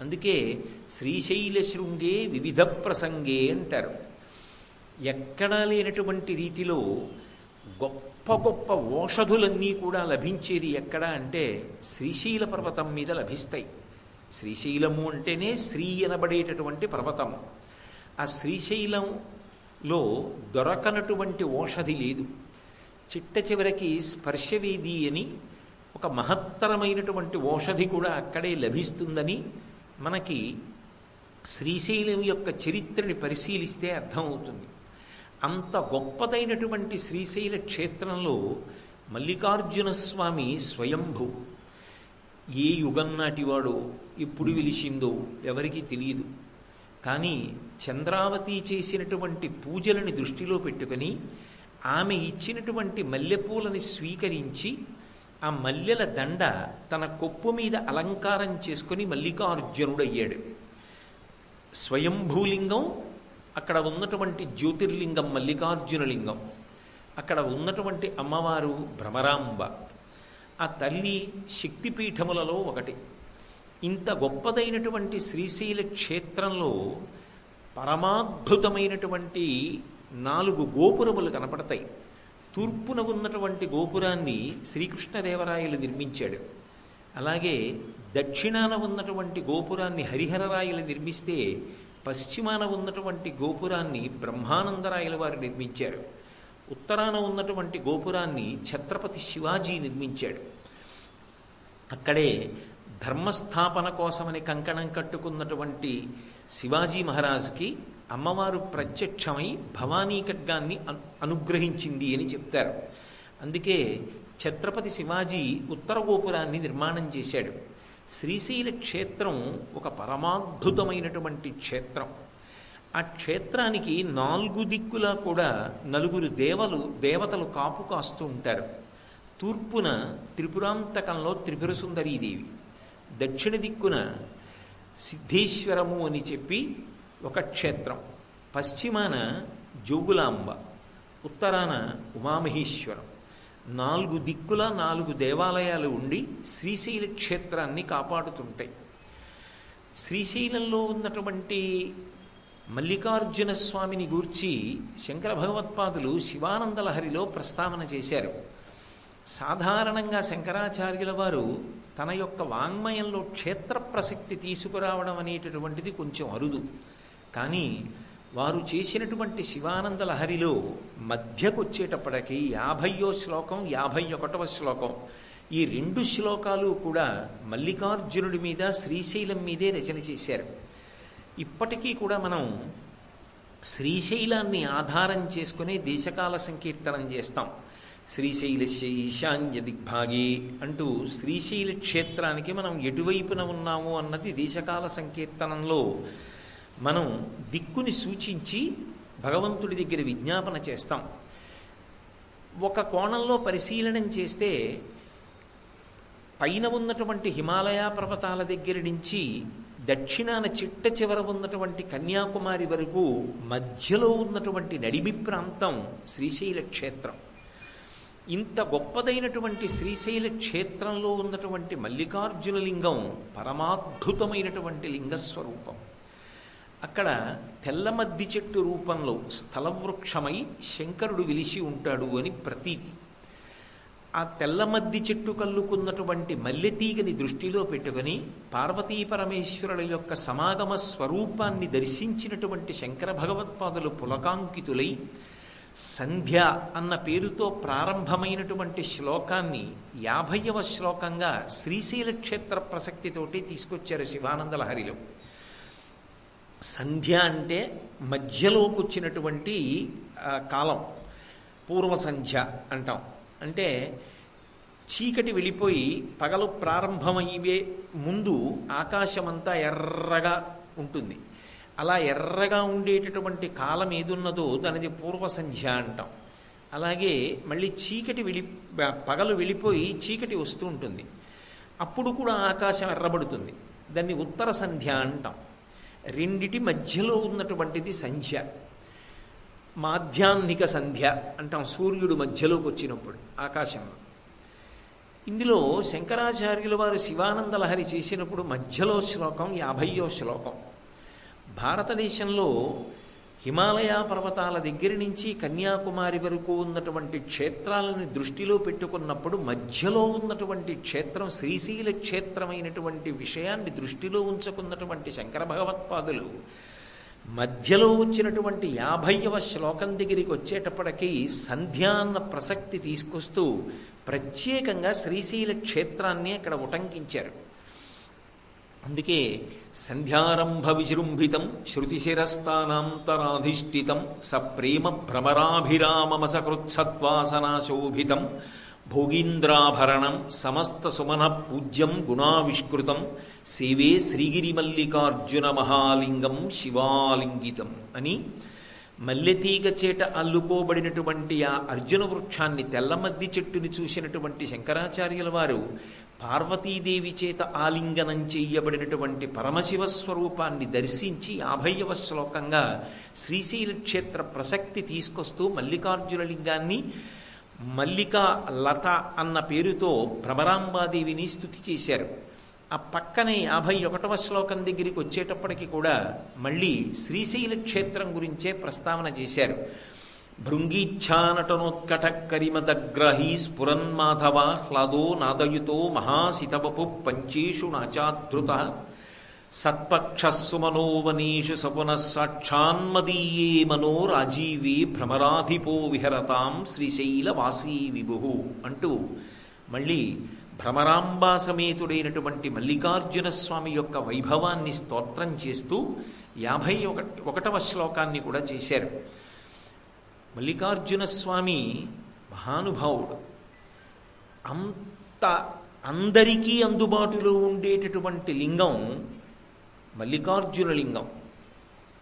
అందుకే శ్రీశైల శృంగే వివిధ ప్రసంగే అంటారు. ఎక్కడా లేనటువంటి రీతిలో గొప్ప గొప్ప ఓషధులన్నీ కూడా లభించేది ఎక్కడ అంటే శ్రీశైల పర్వతం మీద లభిస్తాయి. శ్రీశైలము అంటేనే శ్రీ అనబడేటటువంటి పర్వతము. ఆ శ్రీశైలంలో దొరకనటువంటి ఓషధి లేదు. చిట్ట చివరికి స్పర్శవేది అని ఒక మహత్తరమైనటువంటి ఓషధి కూడా అక్కడే లభిస్తుందని మనకి శ్రీశైలం యొక్క చరిత్రని పరిశీలిస్తే అర్థమవుతుంది. అంత గొప్పదైనటువంటి శ్రీశైల క్షేత్రంలో మల్లికార్జున స్వామి స్వయంభూ. ఏ యుగం నాటివాడో ఎప్పుడు వెలిసిందో ఎవరికీ తెలియదు. కానీ చంద్రావతి చేసినటువంటి పూజలని దృష్టిలో పెట్టుకొని ఆమె ఇచ్చినటువంటి మల్లెపూలని స్వీకరించి ఆ మల్లెల దండ తన కొప్పు మీద అలంకారం చేసుకొని మల్లికార్జునుడయ్యాడు. స్వయంభూలింగం, అక్కడ ఉన్నటువంటి జ్యోతిర్లింగం మల్లికార్జునలింగం, అక్కడ ఉన్నటువంటి అమ్మవారు భ్రమరాంబ. ఆ తల్లి శక్తిపీఠములలో ఒకటి. ఇంత గొప్పదైనటువంటి శ్రీశైల క్షేత్రంలో పరమాద్భుతమైనటువంటి 4 గోపురములు కనపడతాయి. తూర్పున ఉన్నటువంటి గోపురాన్ని శ్రీకృష్ణదేవరాయలు నిర్మించాడు. అలాగే దక్షిణాన ఉన్నటువంటి గోపురాన్ని హరిహరరాయలు నిర్మిస్తే పశ్చిమాన ఉన్నటువంటి గోపురాన్ని బ్రహ్మానందరాయల వారు నిర్మించారు. ఉత్తరాన ఉన్నటువంటి గోపురాన్ని ఛత్రపతి శివాజీ నిర్మించాడు. అక్కడే ధర్మస్థాపన కోసమని కంకణం కట్టుకున్నటువంటి శివాజీ మహారాజుకి అమ్మవారు ప్రత్యక్షమై భవానీ ఖడ్గాన్ని అనుగ్రహించింది అని చెప్తారు. అందుకే ఛత్రపతి శివాజీ ఉత్తర గోపురాన్ని నిర్మాణం చేశాడు. శ్రీశైల క్షేత్రం ఒక పరమాద్భుతమైనటువంటి క్షేత్రం. ఆ క్షేత్రానికి 4 దిక్కులా కూడా 4 దేవతలు కాపు కాస్తూ ఉంటారు. తూర్పున త్రిపురాంతకంలో త్రిపుర సుందరీదేవి, దక్షిణ దిక్కున సిద్ధేశ్వరము అని చెప్పి ఒక క్షేత్రం, పశ్చిమాన జోగులాంబ, ఉత్తరాన ఉమామహేశ్వరం. 4 దిక్కుల 4 దేవాలయాలు ఉండి శ్రీశైల క్షేత్రాన్ని కాపాడుతుంటాయి. శ్రీశైలంలో ఉన్నటువంటి మల్లికార్జున స్వామిని గూర్చి శంకర భగవత్పాదులు శివానందలహరిలో ప్రస్తావన చేశారు. సాధారణంగా శంకరాచార్యుల వారు తన యొక్క వాంగ్మయంలో క్షేత్ర ప్రసక్తి తీసుకురావడం అనేటటువంటిది కొంచెం అరుదు. కానీ వారు చేసినటువంటి శివానంద లహరిలో మధ్యకొచ్చేటప్పటికి 50వ శ్లోకం 51వ శ్లోకం ఈ 2 శ్లోకాలు కూడా మల్లికార్జునుడి మీద శ్రీశైలం మీదే రచన చేశారు. ఇప్పటికీ కూడా మనం శ్రీశైలాన్ని ఆధారం చేసుకునే దేశకాల సంకీర్తనం చేస్తాం. శ్రీశైలస్య ఈశాన్య దిగ్భాగే అంటూ శ్రీశైల క్షేత్రానికి మనం ఎటువైపున ఉన్నాము అన్నది దేశకాల సంకీర్తనంలో మనం దిక్కుని సూచించి భగవంతుడి దగ్గర విజ్ఞాపన చేస్తాం. ఒక కోణంలో పరిశీలనం చేస్తే పైన ఉన్నటువంటి హిమాలయ పర్వతాల దగ్గర నుంచి దక్షిణాన చిట్ట చివర ఉన్నటువంటి కన్యాకుమారి వరకు మధ్యలో ఉన్నటువంటి నడిమి ప్రాంతం శ్రీశైల క్షేత్రం. ఇంత గొప్పదైనటువంటి శ్రీశైల క్షేత్రంలో ఉన్నటువంటి మల్లికార్జున లింగం పరమాద్భుతమైనటువంటి లింగస్వరూపం. అక్కడ తెల్లమద్ది చెట్టు రూపంలో స్థలవృక్షమై శంకరుడు వెలిసి ఉంటాడు అని ప్రతీతి. ఆ తెల్లమద్ది చెట్టు కల్లుకున్నటువంటి మల్లెతీగని దృష్టిలో పెట్టుకుని పార్వతీ పరమేశ్వరుల యొక్క సమాగమ స్వరూపాన్ని దర్శించినటువంటి శంకర భగవత్పాదులు పులకాంకితులై సంధ్య అన్న పేరుతో ప్రారంభమైనటువంటి శ్లోకాన్ని 50వ శ్లోకంగా శ్రీశైల క్షేత్ర ప్రసక్తితోటి తీసుకొచ్చారు శివానందలహరిలో. సంధ్య అంటే మధ్యలోకి వచ్చినటువంటి కాలం, పూర్వ సంధ్య అంటాం. అంటే చీకటి వెళ్ళిపోయి పగలు ప్రారంభమయ్యే ముందు ఆకాశమంతా ఎర్రగా ఉంటుంది. అలా ఎర్రగా ఉండేటటువంటి కాలం ఏదున్నదో దానిది పూర్వ సంధ్య అంటాం. అలాగే మళ్ళీ పగలు వెళ్ళిపోయి చీకటి వస్తూ ఉంటుంది. అప్పుడు కూడా ఆకాశం ఎర్రబడుతుంది. దాన్ని ఉత్తర సంధ్య అంటాం. రెండిటి మధ్యలో ఉన్నటువంటిది సంధ్య. మాధ్యాహ్నిక సంధ్య అంటాం సూర్యుడు మధ్యలోకి వచ్చినప్పుడు ఆకాశంలో. ఇందులో శంకరాచార్యుల వారు శివానంద లహరి చేసినప్పుడు మధ్యలో శ్లోకం 50వ శ్లోకం. భారతదేశంలో హిమాలయ పర్వతాల దగ్గర నుంచి కన్యాకుమారి వరకు ఉన్నటువంటి క్షేత్రాలను దృష్టిలో పెట్టుకున్నప్పుడు మధ్యలో ఉన్నటువంటి క్షేత్రం శ్రీశైల క్షేత్రమైనటువంటి విషయాన్ని దృష్టిలో ఉంచుకున్నటువంటి శంకర భగవత్పాదులు మధ్యలో వచ్చినటువంటి 50వ శ్లోకం దగ్గరికి వచ్చేటప్పటికీ సంధ్యా అన్న ప్రసక్తి తీసుకొస్తూ ప్రత్యేకంగా శ్రీశైల క్షేత్రాన్ని అక్కడ ఉటంకించారు. అందుకే సంధ్యారంభ విజృంభితం శృతిశిరస్థానాంతరాధిష్ఠితం సప్రేమ భ్రమరాభిరామమసకృత్సత్వాసనాశోభితం భోగీంద్రాభరణం సమస్త సుమన పూజ్యం గుణావిష్కృతం సేవే శ్రీగిరిమల్లికార్జున మహాలింగం శివాలింగితం అని మల్లెతీగ చేట అల్లుకోబడినటువంటి ఆ అర్జున వృక్షాన్ని తెల్లమద్ది చెట్టుని చూసినటువంటి శంకరాచార్యుల వారు పార్వతీదేవి చేత ఆలింగనం చెయ్యబడినటువంటి పరమశివ స్వరూపాన్ని దర్శించి 50వ శ్లోకంగా శ్రీశైల క్షేత్ర ప్రసక్తి తీసుకొస్తూ మల్లికార్జున లింగాన్ని మల్లికా లత అన్న పేరుతో భ్రమరాంబాదేవిని స్తుతి చేశారు. ఆ పక్కనే 51వ శ్లోకం దగ్గరికి వచ్చేటప్పటికి కూడా మళ్ళీ శ్రీశైల క్షేత్రం గురించే ప్రస్తావన చేశారు. భృంగీచ్ఛానటనోత్కట కరిమదగ్రహీ స్ఫురన్మాధవ హ్లాదో నాదయుతో మహాసితవపు పంచేషు నాచాధృత సత్పక్షస్సుమనోవనేషు సపునః సాక్షాన్మదీయే మనో రాజీవే భ్రమరాధిపో విహరతాం శ్రీశైలవాసీ విభు అంటూ మళ్ళీ భ్రమరాంబా సమేతుడైనటువంటి మల్లికార్జున స్వామి యొక్క వైభవాన్ని స్తోత్రం చేస్తూ 51వ శ్లోకాన్ని కూడా చేశారు. మల్లికార్జున స్వామి మహానుభావుడు. అందరికీ అందుబాటులో ఉండేటటువంటి లింగం మల్లికార్జున లింగం.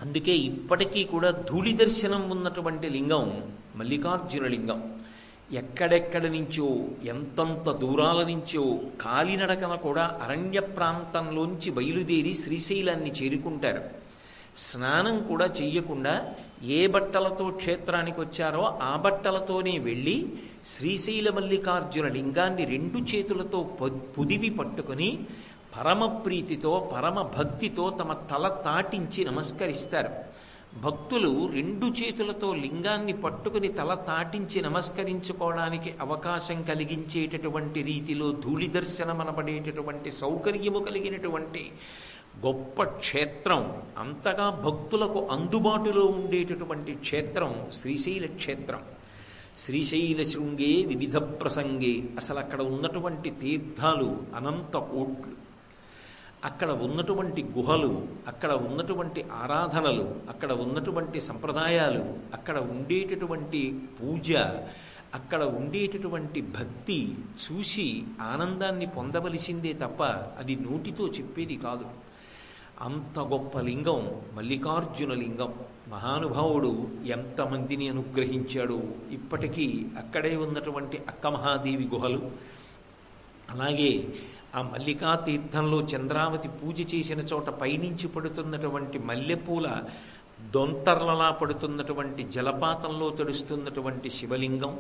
అందుకే ఇప్పటికీ కూడా ధూళి దర్శనం ఉన్నటువంటి లింగం మల్లికార్జున లింగం. ఎక్కడెక్కడ నుంచో ఎంతంత దూరాల నుంచో కాలినడకన కూడా అరణ్య ప్రాంతంలోంచి బయలుదేరి శ్రీశైలాన్ని చేరుకుంటారు. స్నానం కూడా చెయ్యకుండా ఏ బట్టలతో క్షేత్రానికి వచ్చారో ఆ బట్టలతోనే వెళ్ళి శ్రీశైల మల్లికార్జున లింగాన్ని 2 చేతులతో పొదివి పట్టుకొని పరమ ప్రీతితో పరమ భక్తితో తమ తల తాటించి నమస్కరిస్తారు. భక్తులు 2 చేతులతో లింగాన్ని పట్టుకుని తల తాటించి నమస్కరించుకోవడానికి అవకాశం కలిగించేటటువంటి రీతిలో ధూళి దర్శనం అనబడేటటువంటి సౌకర్యము కలిగినటువంటి గొప్ప క్షేత్రం, అంతగా భక్తులకు అందుబాటులో ఉండేటటువంటి క్షేత్రం శ్రీశైల క్షేత్రం. శ్రీశైల శృంగే వివిధ ప్రసంగే, అసలు అక్కడ ఉన్నటువంటి తీర్థాలు అనంత కోట్లు, అక్కడ ఉన్నటువంటి గుహలు, అక్కడ ఉన్నటువంటి ఆరాధనలు, అక్కడ ఉన్నటువంటి సంప్రదాయాలు, అక్కడ ఉండేటటువంటి పూజ, అక్కడ ఉండేటటువంటి భక్తి చూసి ఆనందాన్ని పొందవలసిందే తప్ప అది నోటితో చెప్పేది కాదు. అంత గొప్ప లింగం మల్లికార్జున లింగం. మహానుభావుడు ఎంతమందిని అనుగ్రహించాడు. ఇప్పటికీ అక్కడే ఉన్నటువంటి అక్కమహాదేవి గుహలు, అలాగే ఆ మల్లికా తీర్థంలో చంద్రావతి పూజ చేసిన చోట పైనుంచి పడుతున్నటువంటి మల్లెపూల దొంతర్లలా పడుతున్నటువంటి జలపాతంలో తడుస్తున్నటువంటి శివలింగం,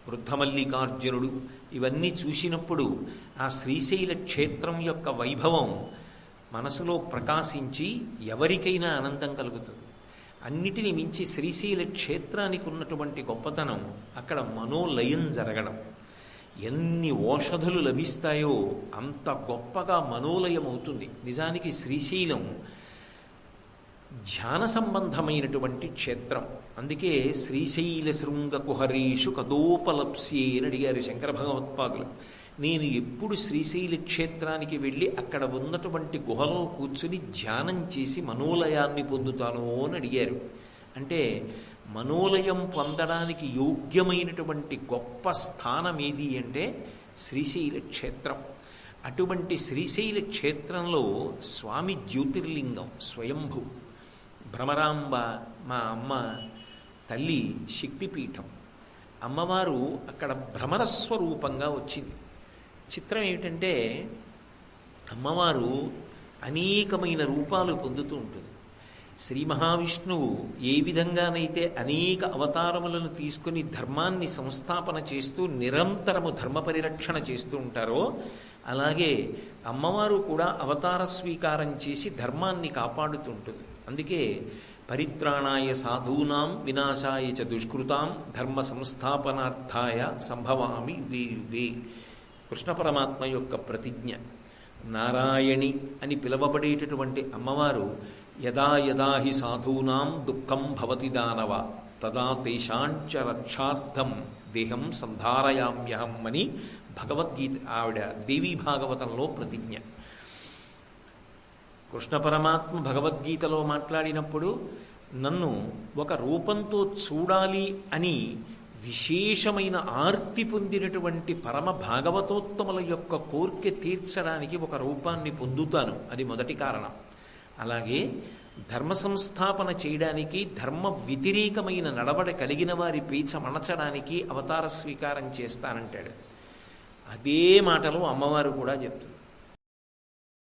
వృద్ధమల్లికార్జునుడు, ఇవన్నీ చూసినప్పుడు ఆ శ్రీశైల క్షేత్రం యొక్క వైభవం మనసులో ప్రకాశించి ఎవరికైనా ఆనందం కలుగుతుంది. అన్నిటిని మించి శ్రీశైల క్షేత్రానికి ఉన్నటువంటి గొప్పతనం అక్కడ మనోలయం జరగడం. ఎన్ని ఓషధులు లభిస్తాయో అంత గొప్పగా మనోలయం అవుతుంది. నిజానికి శ్రీశైలం ధ్యాన సంబంధమైనటువంటి క్షేత్రం. అందుకే శ్రీశైల శృంగ కుహరీషు కదోపలప్స్యే అని అడిగారు శంకర భగవత్పాదులు. నేను ఎప్పుడు శ్రీశైల క్షేత్రానికి వెళ్ళి అక్కడ ఉన్నటువంటి గుహలో కూర్చుని ధ్యానం చేసి మనోలయాన్ని పొందుతాను అని అడిగారు. అంటే మనోలయం పొందడానికి యోగ్యమైనటువంటి గొప్ప స్థానం ఏది అంటే శ్రీశైల క్షేత్రం. అటువంటి శ్రీశైల క్షేత్రంలో స్వామి జ్యోతిర్లింగం స్వయంభు. భ్రమరాంబ మా అమ్మ తల్లి శక్తిపీఠం. అమ్మవారు అక్కడ భ్రమరస్వరూపంగా వచ్చింది. చిత్రం ఏమిటంటే అమ్మవారు అనేకమైన రూపాలు పొందుతూ ఉంటుంది. శ్రీ మహావిష్ణువు ఏ విధంగానైతే అనేక అవతారములను తీసుకుని ధర్మాన్ని సంస్థాపన చేస్తూ నిరంతరము ధర్మ పరిరక్షణ చేస్తూ ఉంటారో అలాగే అమ్మవారు కూడా అవతార స్వీకారం చేసి ధర్మాన్ని కాపాడుతుంటుంది. అందుకే పరిత్రాణాయ సాధూనాం వినాశాయ చ దుష్కృతాం ధర్మ సంస్థాపనార్థాయ సంభవామి యుగే యుగే కృష్ణ పరమాత్మ యొక్క ప్రతిజ్ఞ. నారాయణి అని పిలవబడేటటువంటి అమ్మవారు యదా యదా హి సాధూనాం దుఃఖం భవతి దానవ తదా తేషాంచ రక్షార్థం దేహం సంధారయామ్యహం అని భగవద్గీత ఆవిడ దేవీ భాగవతంలో ప్రతిజ్ఞ. కృష్ణ పరమాత్మ భగవద్గీతలో మాట్లాడినప్పుడు నన్ను ఒక రూపంతో చూడాలి అని విశేషమైన ఆర్తి పొందినటువంటి పరమ భాగవతోత్తముల యొక్క కోరిక తీర్చడానికి ఒక రూపాన్ని పొందుతాను, అది మొదటి కారణం. అలాగే ధర్మ సంస్థాపన చేయడానికి ధర్మ వ్యతిరేకమైన నడవడి కలిగిన వారి పీచ మణచడానికి అవతార స్వీకారం చేస్తానంటాడు. అదే మాటలో అమ్మవారు కూడా చెప్తుంది.